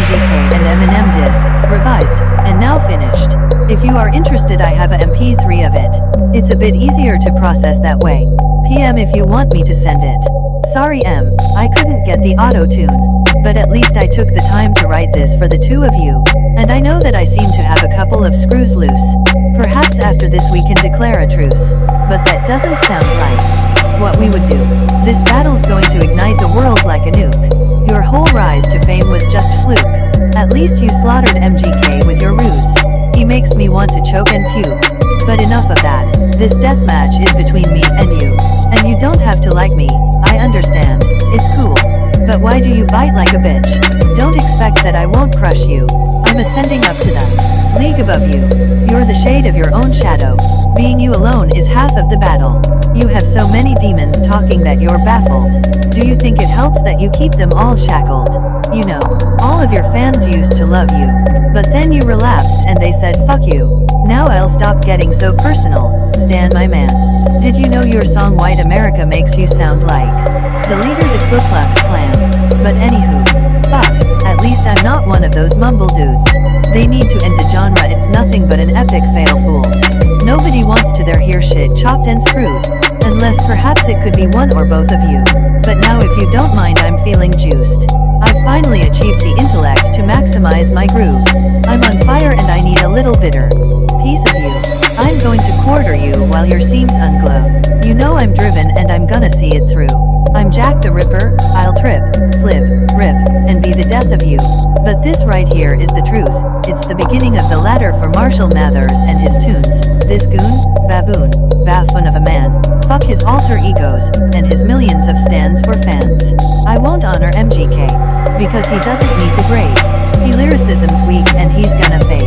MGK and Eminem diss, revised, and now finished. If you are interested, I have a MP3 of it. It's a bit easier to process that way. PM if you want me to send it. Sorry M, I couldn't get the auto-tune. But at least I took the time to write this for the two of you. And I know that I seem to have a couple of screws loose. Perhaps after this we can declare a truce. But that doesn't sound like what we would do. This battle's going to ignite the world like a nuke. Your whole rise to fame was just fluke. At least you slaughtered MGK with your ruse. He makes me want to choke and puke. But enough of that. This deathmatch is between me and you. And you don't have to like me, I understand. It's cool. But why do you bite like a bitch? Don't expect that I won't crush you. I'm ascending up to them. League above you. You're the shade of your own shadow. Being you alone is half of the battle. You have so many demons talking that you're baffled. Do you think it helps that you keep them all shackled? You know, all of your fans used to love you. But then you relapsed and they said fuck you. Now I'll stop getting so personal. Stan my man. Did you know your song White America makes you sound like the leader the Ku Klux Klan? But anywho, fuck, at least I'm not one of those mumble dudes. They need to end the genre, it's nothing but an epic fail fools. Nobody wants to hear shit chopped and screwed. Unless perhaps it could be one or both of you. But now if you don't mind, I'm feeling juiced. I've finally achieved the intellect to maximize my groove. I'm on fire and I need a little bitter piece of you. I'm going to quarter you while your seams unglow. You know I'm driven and I'm gonna see it through. I'm Jack the Ripper, I'll trip, flip, rip, and be the death of you. But this right here is the truth. It's the beginning of the ladder for Marshall Mathers and his tunes. This goon, baboon, baffun of a man. Fuck his alter egos, and his millions of stands for fans. I won't honor MGK, because he doesn't meet the grade. He lyricism's weak and he's gonna fade.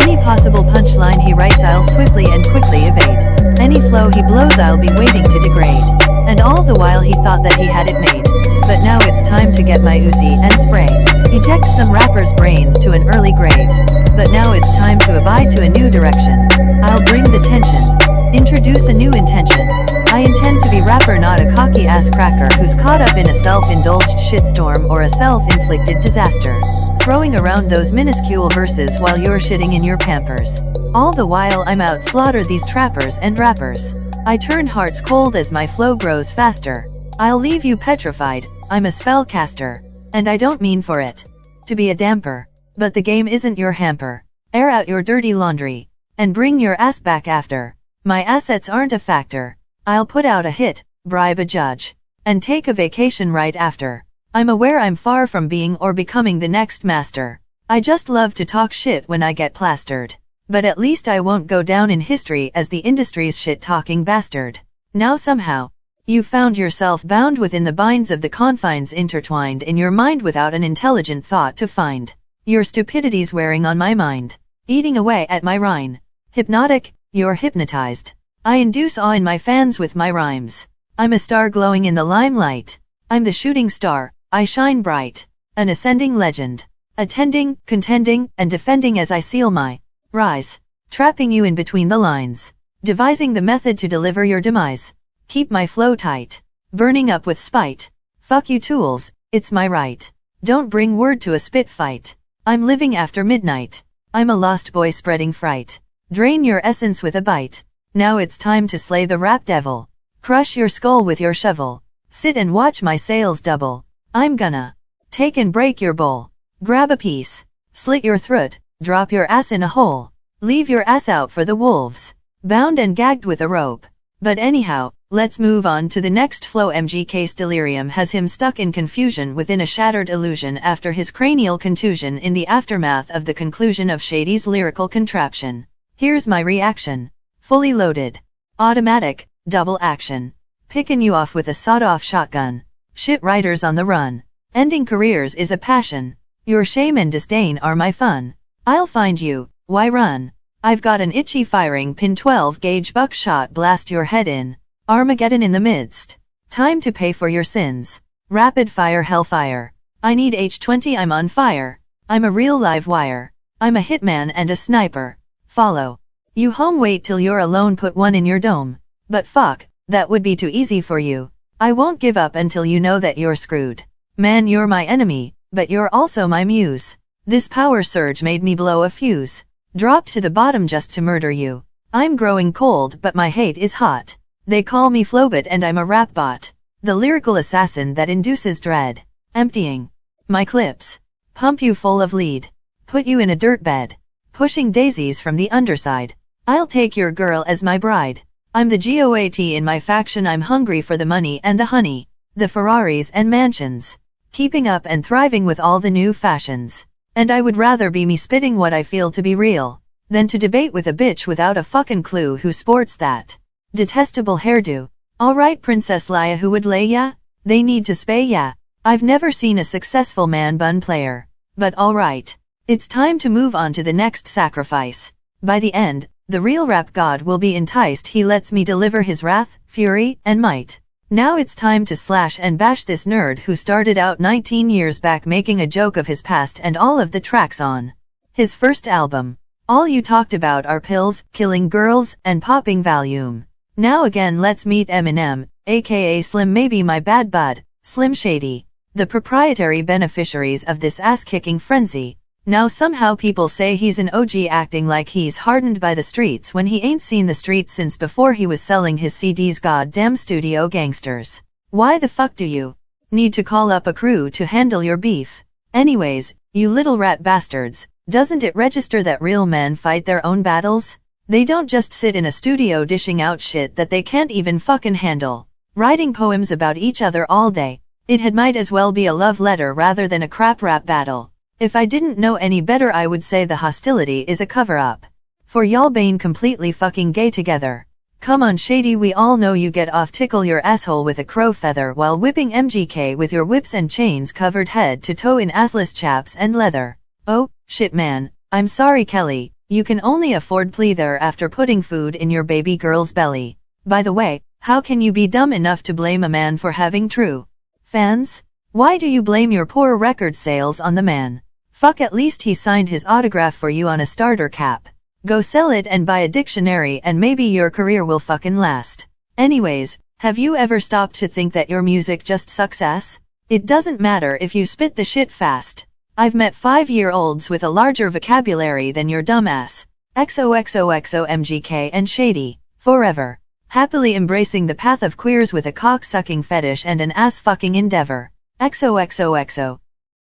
Any possible punchline he writes I'll swiftly and quickly evade. Any flow he blows I'll be waiting to degrade. And all the while he thought that he had it made. But now it's time to get my Uzi and spray. Eject some rappers' brains to an early grave. But now it's time to abide to a new direction. I'll bring the tension. Introduce a new intention. I intend to be rapper, not a cocky ass cracker who's caught up in a self-indulged shitstorm or a self-inflicted disaster. Throwing around those minuscule verses while you're shitting in your Pampers. All the while I'm out slaughter these trappers and rappers. I turn hearts cold as my flow grows faster. I'll leave you petrified, I'm a spellcaster. And I don't mean for it to be a damper. But the game isn't your hamper. Air out your dirty laundry. And bring your ass back after. My assets aren't a factor. I'll put out a hit, bribe a judge, and take a vacation right after. I'm aware I'm far from being or becoming the next master. I just love to talk shit when I get plastered. But at least I won't go down in history as the industry's shit-talking bastard. Now somehow, you found yourself bound within the binds of the confines intertwined in your mind without an intelligent thought to find. Your stupidity's wearing on my mind, eating away at my rind. Hypnotic, you're hypnotized. I induce awe in my fans with my rhymes. I'm a star glowing in the limelight. I'm the shooting star, I shine bright. An ascending legend. Attending, contending, and defending as I seal my rise. Trapping you in between the lines. Devising the method to deliver your demise. Keep my flow tight. Burning up with spite. Fuck you tools, it's my right. Don't bring word to a spit fight. I'm living after midnight. I'm a lost boy spreading fright. Drain your essence with a bite. Now it's time to slay the rap devil. Crush your skull with your shovel. Sit and watch my sales double. I'm gonna take and break your bowl. Grab a piece. Slit your throat. Drop your ass in a hole. Leave your ass out for the wolves. Bound and gagged with a rope. But anyhow, let's move on to the next flow. MGK's delirium has him stuck in confusion within a shattered illusion after his cranial contusion in the aftermath of the conclusion of Shady's lyrical contraption. Here's my reaction. Fully loaded. Automatic, double action. Pickin' you off with a sawed-off shotgun. Shit writers on the run. Ending careers is a passion. Your shame and disdain are my fun. I'll find you, why run? I've got an itchy firing pin 12-gauge buckshot blast your head in. Armageddon in the midst. Time to pay for your sins. Rapid fire hellfire. I need H20, I'm on fire. I'm a real live wire. I'm a hitman and a sniper. Follow you home, wait till you're alone, put one in your dome. But fuck, that would be too easy for you. I won't give up until you know that you're screwed. Man, you're my enemy, but you're also my muse. This power surge made me blow a fuse. Dropped to the bottom just to murder you. I'm growing cold but my hate is hot. They call me Flowbot and I'm a rap bot. The lyrical assassin that induces dread. Emptying my clips. Pump you full of lead. Put you in a dirt bed. Pushing daisies from the underside. I'll take your girl as my bride. I'm the GOAT in my faction. I'm hungry for the money and the honey. The Ferraris and mansions. Keeping up and thriving with all the new fashions. And I would rather be me spitting what I feel to be real, than to debate with a bitch without a fucking clue who sports that detestable hairdo. Alright Princess Leia, who would lay ya? They need to spay ya. I've never seen a successful man bun player. But alright. It's time to move on to the next sacrifice. By the end, the real rap god will be enticed. He lets me deliver his wrath, fury, and might. Now it's time to slash and bash this nerd who started out 19 years back making a joke of his past and all of the tracks on his first album. All you talked about are pills, killing girls, and popping Valium. Now again let's meet Eminem, aka Slim, maybe my bad bud, Slim Shady. The proprietary beneficiaries of this ass-kicking frenzy. Now somehow people say he's an OG, acting like he's hardened by the streets when he ain't seen the streets since before he was selling his CDs. Goddamn studio gangsters. Why the fuck do you need to call up a crew to handle your beef? Anyways, you little rat bastards, doesn't it register that real men fight their own battles? They don't just sit in a studio dishing out shit that they can't even fucking handle. Writing poems about each other all day. It might as well be a love letter rather than a crap rap battle. If I didn't know any better, I would say the hostility is a cover-up for y'all being completely fucking gay together. Come on Shady, we all know you get off tickle your asshole with a crow feather while whipping MGK with your whips and chains covered head to toe in assless chaps and leather. Oh, shit man, I'm sorry Kelly, you can only afford pleather after putting food in your baby girl's belly. By the way, how can you be dumb enough to blame a man for having true fans? Why do you blame your poor record sales on the man? Fuck, at least he signed his autograph for you on a starter cap. Go sell it and buy a dictionary and maybe your career will fucking last. Anyways, have you ever stopped to think that your music just sucks ass? It doesn't matter if you spit the shit fast. I've met 5-year-olds with a larger vocabulary than your dumb ass. XOXOXO MGK and Shady. Forever. Happily embracing the path of queers with a cock-sucking fetish and an ass-fucking endeavor. XOXOXO.